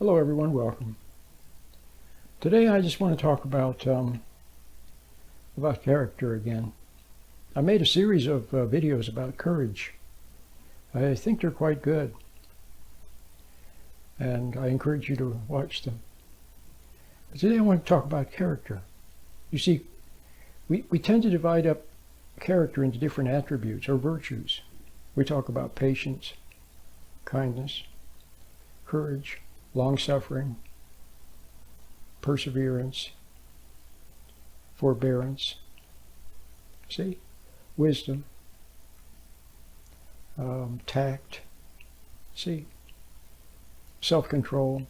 Hello everyone, welcome. Today I just want to talk about character again. I made a series of videos about courage. I think they're quite good, and I encourage you to watch them. But today I want to talk about character. You see, we tend to divide up character into different attributes or virtues. We talk about patience, kindness, courage, long-suffering, perseverance, forbearance, see, wisdom, tact, see, self-control.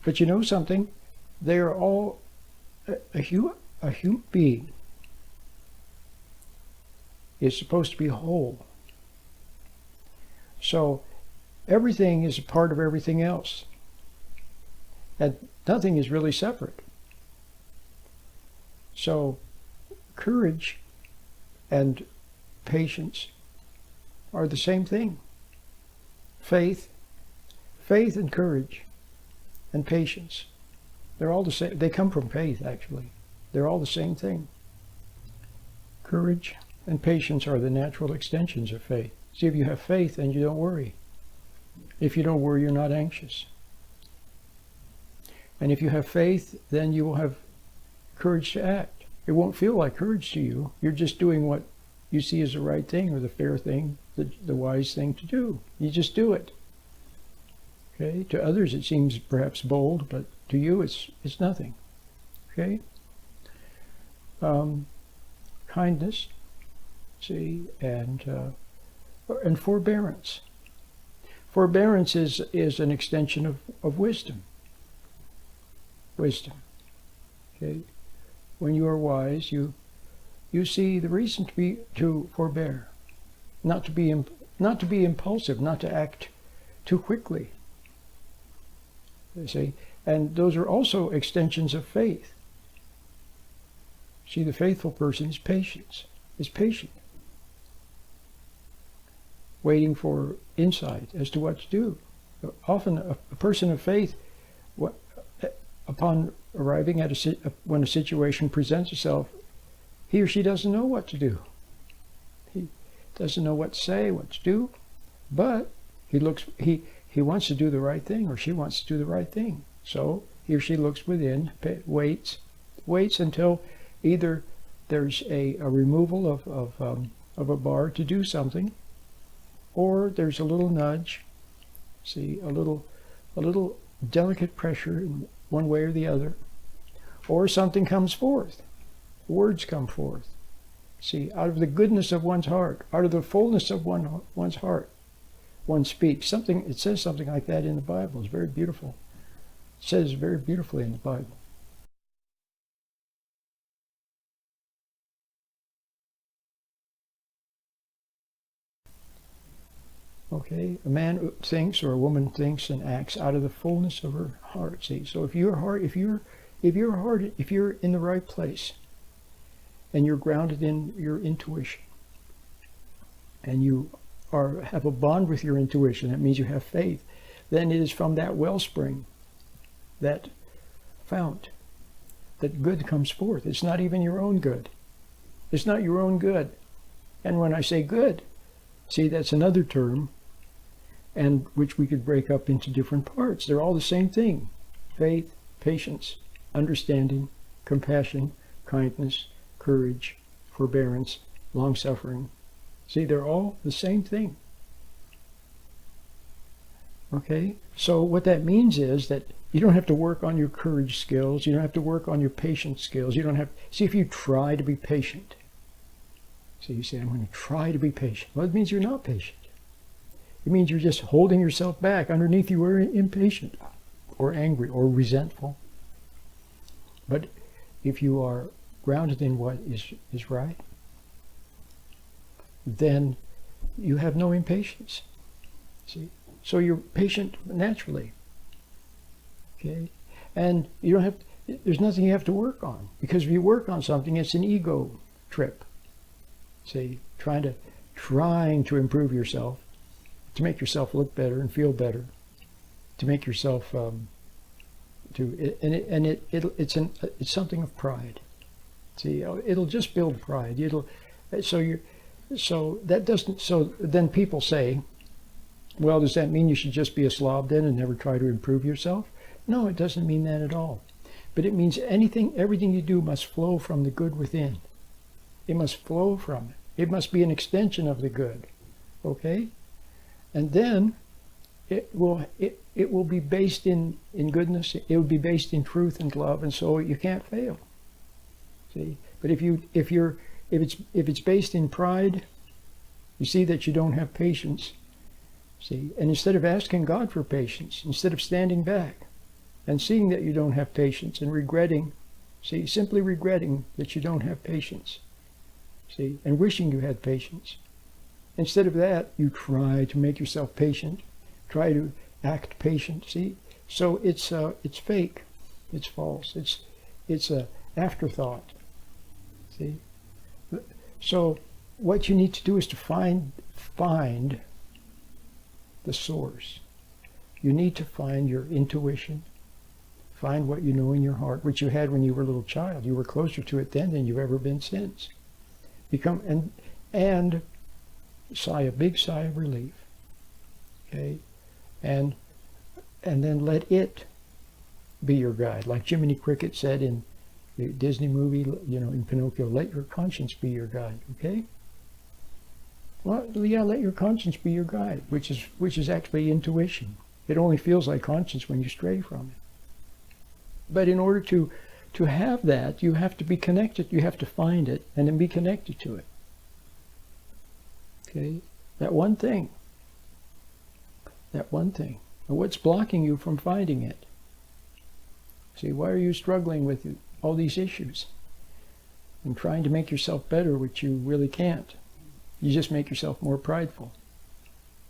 But you know something? They are all a human being is supposed to be whole. So everything is a part of everything else, and nothing is really separate. So courage and patience are the same thing. Faith and courage and patience, they're all the same. They come from faith, actually. They're all the same thing. Courage and patience are the natural extensions of faith. See, if you have faith, then you don't worry. If you don't worry, you're not anxious. And if you have faith, then you will have courage to act. It won't feel like courage to you. You're just doing what you see as the right thing or the fair thing, the wise thing to do. You just do it. Okay? To others it seems perhaps bold, but to you it's nothing. Okay? Kindness, see, and forbearance. Forbearance is an extension of wisdom. Wisdom. Okay? When you are wise, you see the reason to forbear, not to be impulsive, not to act too quickly. You see, and those are also extensions of faith. See, the faithful person is patient, waiting for insight as to what to do. Often a person of faith, upon arriving at when a situation presents itself, he or she doesn't know what to do. He doesn't know what to say, what to do, but he wants to do the right thing, or she wants to do the right thing. So he or she looks within, waits until either there's a removal of a bar to do something, or there's a little nudge, see, a little delicate pressure in one way or the other, or something comes forth, words come forth. See, out of the goodness of one's heart, out of the fullness of one's heart, one speaks. It says something like that in the Bible. It's very beautiful. It says very beautifully in the Bible. Okay, a man thinks or a woman thinks and acts out of the fullness of her heart. See, so if you're in the right place, and you're grounded in your intuition, and you have a bond with your intuition, that means you have faith, then it is from that wellspring, that fount, that good comes forth. It's not even your own good. It's not your own good. And when I say good, see, that's another term, and which we could break up into different parts. They're all the same thing. Faith, patience, understanding, compassion, kindness, courage, forbearance, long-suffering. See, they're all the same thing. Okay? So what that means is that you don't have to work on your courage skills. You don't have to work on your patience skills. You don't have... See, if you try to be patient, so you say, I'm going to try to be patient. Well, it means you're not patient. It means you're just holding yourself back. Underneath you are impatient or angry or resentful. But if you are grounded in what is right, then you have no impatience. See? So you're patient naturally. Okay? And you don't have, there's nothing you have to work on. Because if you work on something, it's an ego trip. See, trying to improve yourself, to make yourself look better and feel better, to make yourself it's something of pride. See, it'll just build pride. So then people say, well, does that mean you should just be a slob then and never try to improve yourself? No, it doesn't mean that at all. But it means everything you do must flow from the good within. It must flow from it. It must be an extension of the good. Okay? And then it will be based in goodness. It will be based in truth and love, and so you can't fail. See? But if it's based in pride, you see that you don't have patience. See? And instead of asking God for patience, instead of standing back and seeing that you don't have patience and regretting, simply regretting that you don't have patience, and wishing you had patience. Instead of that, you try to make yourself patient, try to act patient. See, so it's fake, it's false, it's a afterthought. See, so what you need to do is to find the source. You need to find your intuition, find what you know in your heart, which you had when you were a little child. You were closer to it then than you've ever been since. Become and sigh a big sigh of relief. Okay, and then let it be your guide, like Jiminy Cricket said in the Disney movie, in Pinocchio. Let your conscience be your guide. Okay. Well, yeah, let your conscience be your guide, which is actually intuition. It only feels like conscience when you stray from it. But in order to have that, you have to be connected. You have to find it and then be connected to it. Okay? That one thing. And what's blocking you from finding it? See, why are you struggling with all these issues and trying to make yourself better, which you really can't? You just make yourself more prideful.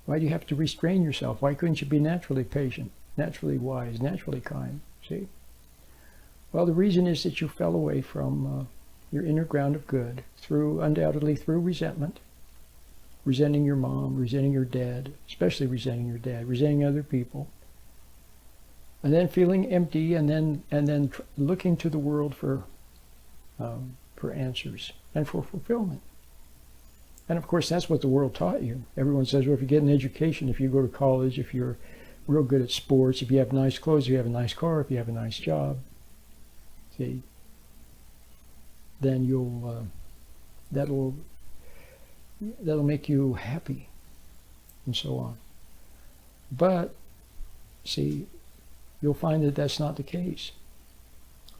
Why do you have to restrain yourself? Why couldn't you be naturally patient, naturally wise, naturally kind? See? Well, the reason is that you fell away from your inner ground of good, undoubtedly through resentment, resenting your mom, resenting your dad, especially resenting your dad, resenting other people, and then feeling empty, and then looking to the world for answers and for fulfillment. And of course, that's what the world taught you. Everyone says, well, if you get an education, if you go to college, if you're real good at sports, if you have nice clothes, if you have a nice car, if you have a nice job, see, then that'll make you happy, and so on. But see, you'll find that that's not the case.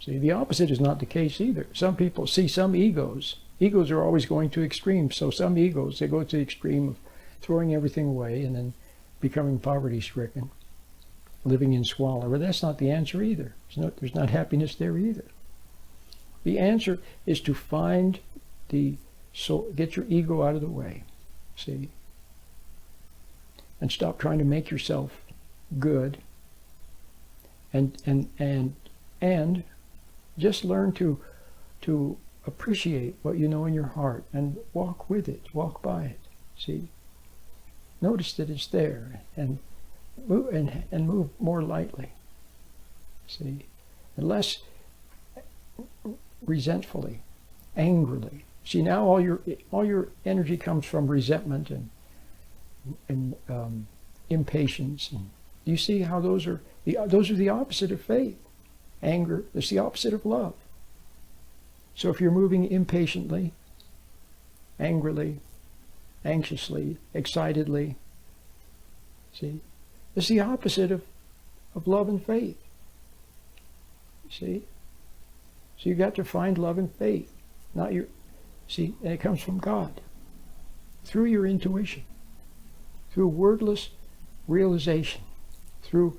See, the opposite is not the case either. Some people see some egos. Egos are always going to extremes. So some egos, they go to the extreme of throwing everything away and then becoming poverty-stricken, living in squalor. But that's not the answer either. There's not happiness there either. The answer is to get your ego out of the way, see, and stop trying to make yourself good, and just learn to appreciate what you know in your heart and walk with it, walk by it. See, notice that it's there, and move more lightly. See, and less resentfully, angrily. See, now all your energy comes from resentment and impatience. And do you see how those are the opposite of faith? Anger is the opposite of love. So if you're moving impatiently, angrily, anxiously, excitedly, see, it's the opposite of love and faith. See? So you got to find love and faith, and it comes from God, through your intuition, through wordless realization, through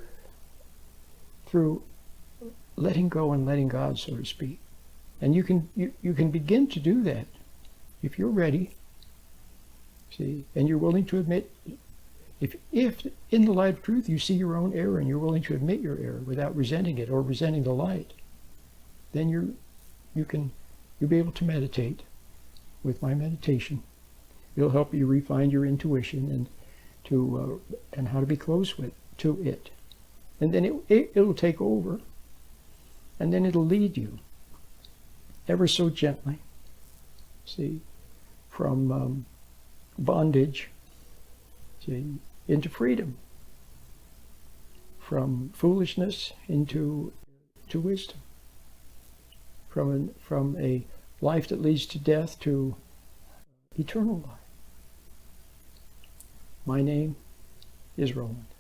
letting go and letting God, so to speak. And you can begin to do that if you're ready, see, and you're willing to admit, if in the light of truth you see your own error and you're willing to admit your error without resenting it or resenting the light, then you'll be able to meditate with my meditation. It'll help you refine your intuition and how to be close to it. And then it'll take over, and then it'll lead you ever so gently, see, from bondage, see, into freedom, from foolishness into wisdom, from a life that leads to death to eternal life. My name is Roland.